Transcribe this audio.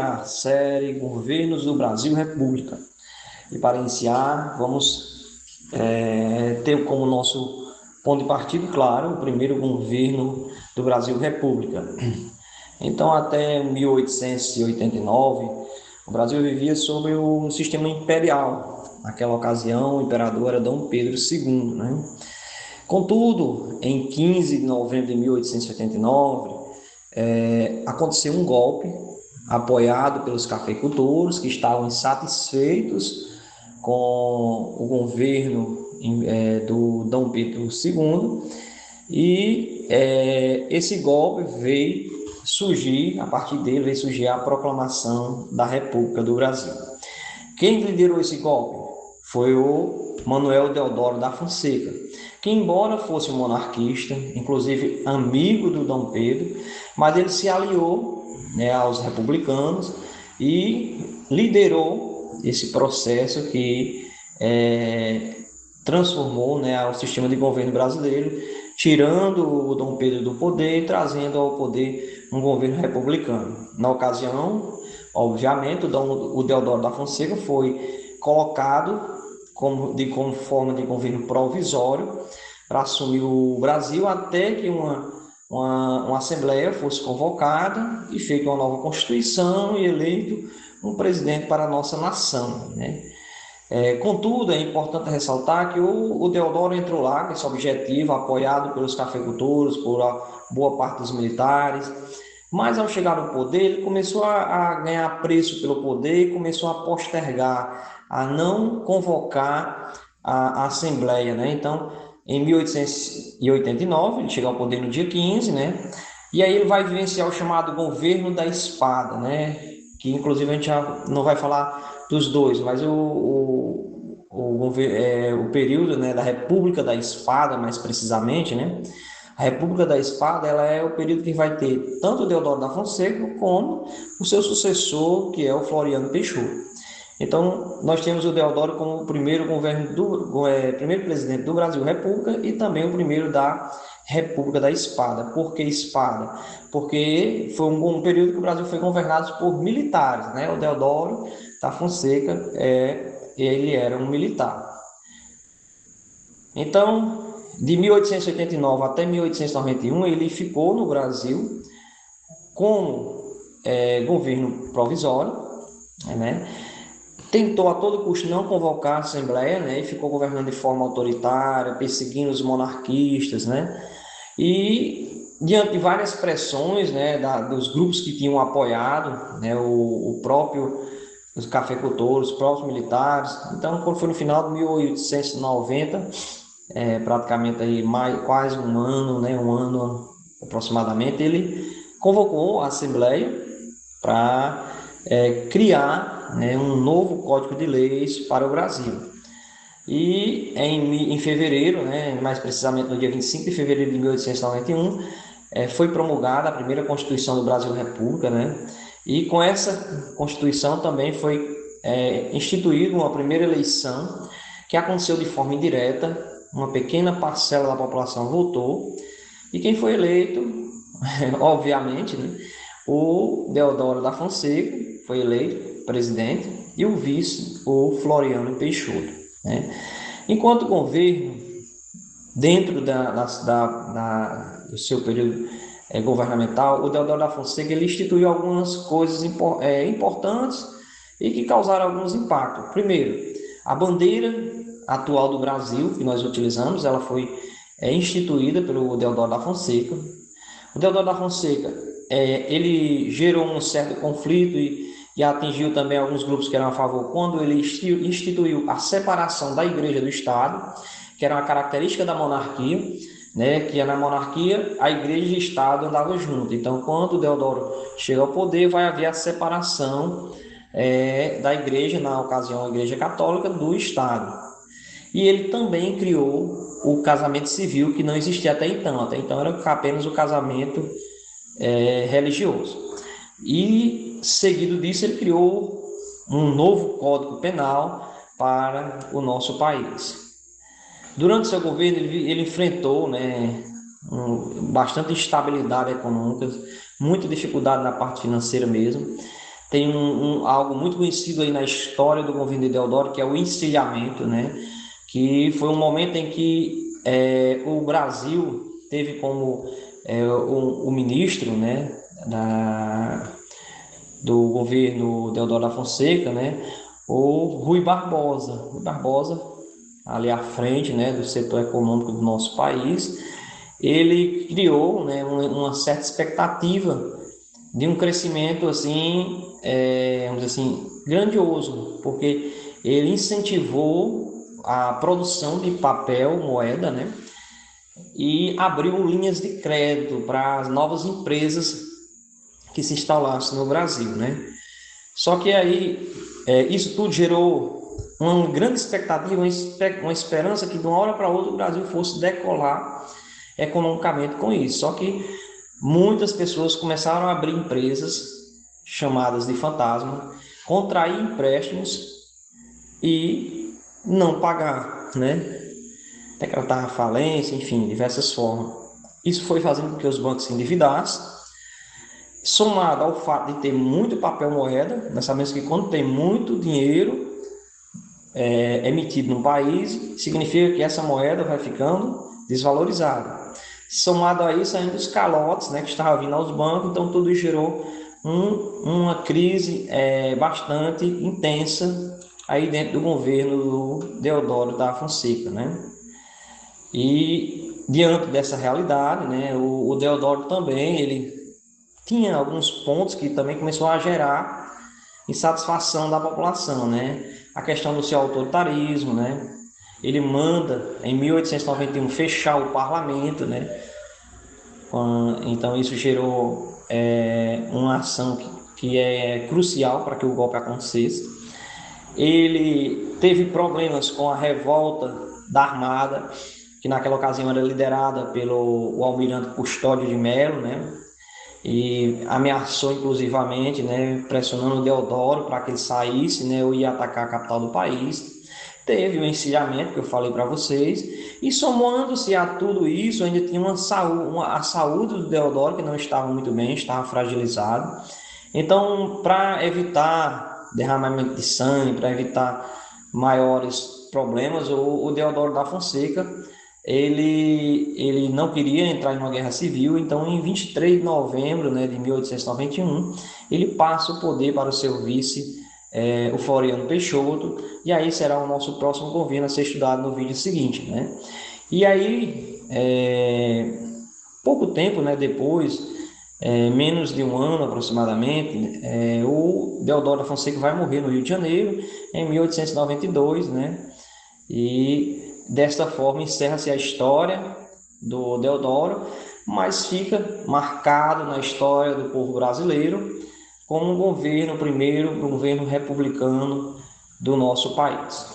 A série Governos do Brasil República. E para iniciar, vamos ter como nosso ponto de partida, claro, o primeiro governo do Brasil República. Então, até 1889, o Brasil vivia sob um sistema imperial. Naquela ocasião, o imperador era Dom Pedro II, né? Contudo, em 15 de novembro de 1889, aconteceu um golpe apoiado pelos cafeicultores que estavam insatisfeitos com o governo do Dom Pedro II e esse golpe veio surgir, a partir dele veio surgir a proclamação da República do Brasil. Quem liderou esse golpe foi o Manuel Deodoro da Fonseca, que embora fosse um monarquista, inclusive amigo do Dom Pedro, mas ele se aliou, né, aos republicanos e liderou esse processo que transformou, né, o sistema de governo brasileiro, tirando o Dom Pedro do poder e trazendo ao poder um governo republicano. Na ocasião, obviamente, o Deodoro da Fonseca foi colocado como forma de governo provisório para assumir o Brasil até que uma assembleia fosse convocada e feita uma nova Constituição e eleito um presidente para a nossa nação, né? Contudo, é importante ressaltar que o Deodoro entrou lá com esse objetivo, apoiado pelos cafeicultores, por boa parte dos militares, mas ao chegar ao poder, ele começou a ganhar apreço pelo poder e começou a postergar, a não convocar a Assembleia, né? Então, em 1889, ele chega ao poder no dia 15, né? E aí ele vai vivenciar o chamado governo da espada, né? Que inclusive a gente já não vai falar dos dois, mas o período, né, da República da Espada, mais precisamente, né? A República da Espada, ela é o período que vai ter tanto o Deodoro da Fonseca como o seu sucessor, que é o Floriano Peixoto. Então, nós temos o Deodoro como o primeiro primeiro presidente do Brasil República e também o primeiro da República da Espada. Por que espada? Porque foi um período que o Brasil foi governado por militares, né? O Deodoro da Fonseca, ele era um militar. Então, de 1889 até 1891, ele ficou no Brasil como governo provisório, né? Tentou a todo custo não convocar a Assembleia, né? E ficou governando de forma autoritária, perseguindo os monarquistas, né? E diante de várias pressões, né, dos grupos que tinham apoiado, né, o próprio os cafeicultores, os próprios militares. Então, quando foi no final de 1890, praticamente aí quase um ano, né, um ano aproximadamente, ele convocou a Assembleia para criar, né, um novo Código de Leis para o Brasil. E em fevereiro, né, mais precisamente no dia 25 de fevereiro de 1891, foi promulgada a primeira Constituição do Brasil República, né? E com essa Constituição também foi instituída uma primeira eleição que aconteceu de forma indireta, uma pequena parcela da população votou, e quem foi eleito, obviamente, né, o Deodoro da Fonseca foi eleito presidente e o vice, o Floriano Peixoto, né? Enquanto governo, dentro do seu período governamental, o Deodoro da Fonseca ele instituiu algumas coisas importantes e que causaram alguns impactos. Primeiro, a bandeira atual do Brasil, que nós utilizamos, ela foi instituída pelo Deodoro da Fonseca. O Deodoro da Fonseca, ele gerou um certo conflito e atingiu também alguns grupos que eram a favor quando ele instituiu a separação da Igreja do Estado, que era uma característica da monarquia, né, que na monarquia a Igreja e o Estado andavam juntos. Então, quando o Deodoro chega ao poder, vai haver a separação da Igreja, na ocasião a Igreja Católica, do Estado. E ele também criou o casamento civil, que não existia até então. Até então era apenas o casamento religioso. E, seguido disso, ele criou um novo Código Penal para o nosso país. Durante seu governo, ele enfrentou, né, bastante instabilidade econômica, muita dificuldade na parte financeira mesmo, tem algo muito conhecido aí na história do governo de Deodoro, que é o encilhamento, né? Que foi um momento em que o Brasil teve como o ministro, né, do governo Deodoro da Fonseca, né, o Rui Barbosa. Rui Barbosa, ali à frente, né, do setor econômico do nosso país, ele criou, né, uma certa expectativa de um crescimento assim, vamos dizer assim, grandioso, porque ele incentivou a produção de papel, moeda, né, e abriu linhas de crédito para as novas empresas que se instalassem no Brasil, né. Só que aí isso tudo gerou uma grande expectativa, uma esperança que de uma hora para outra o Brasil fosse decolar economicamente com isso. Só que muitas pessoas começaram a abrir empresas chamadas de fantasma, contrair empréstimos e não pagar, né? Decretar falência, enfim, diversas formas. Isso foi fazendo com que os bancos se endividassem, somado ao fato de ter muito papel moeda. Nós sabemos que quando tem muito dinheiro emitido no país, significa que essa moeda vai ficando desvalorizada. Somado a isso, ainda os calotes, né, que estavam vindo aos bancos, então tudo gerou uma crise bastante intensa aí dentro do governo do Deodoro da Fonseca, né? E diante dessa realidade, né, o Deodoro também ele tinha alguns pontos que também começou a gerar insatisfação da população, né? A questão do seu autoritarismo, né? Ele manda em 1891 fechar o parlamento, né? Então isso gerou uma ação que é crucial para que o golpe acontecesse. Ele teve problemas com a revolta da Armada, que naquela ocasião era liderada pelo almirante Custódio de Melo, né? E ameaçou inclusivamente, né, pressionando o Deodoro para que ele saísse, né, ou ia atacar a capital do país. Teve o encilhamento que eu falei para vocês, e somando-se a tudo isso, ainda tinha a saúde do Deodoro que não estava muito bem, estava fragilizado. Então, para evitar derramamento de sangue, para evitar maiores problemas, o Deodoro da Fonseca ele não queria entrar em uma guerra civil. Então, em 23 de novembro, né, de 1891, ele passa o poder para o seu vice, o Floriano Peixoto, e aí será o nosso próximo governo a ser estudado no vídeo seguinte, né? E aí, pouco tempo, né, depois, menos de um ano aproximadamente, o Deodoro da Fonseca vai morrer no Rio de Janeiro, em 1892, né? E desta forma encerra-se a história do Deodoro, mas fica marcado na história do povo brasileiro como um governo, o primeiro governo republicano do nosso país.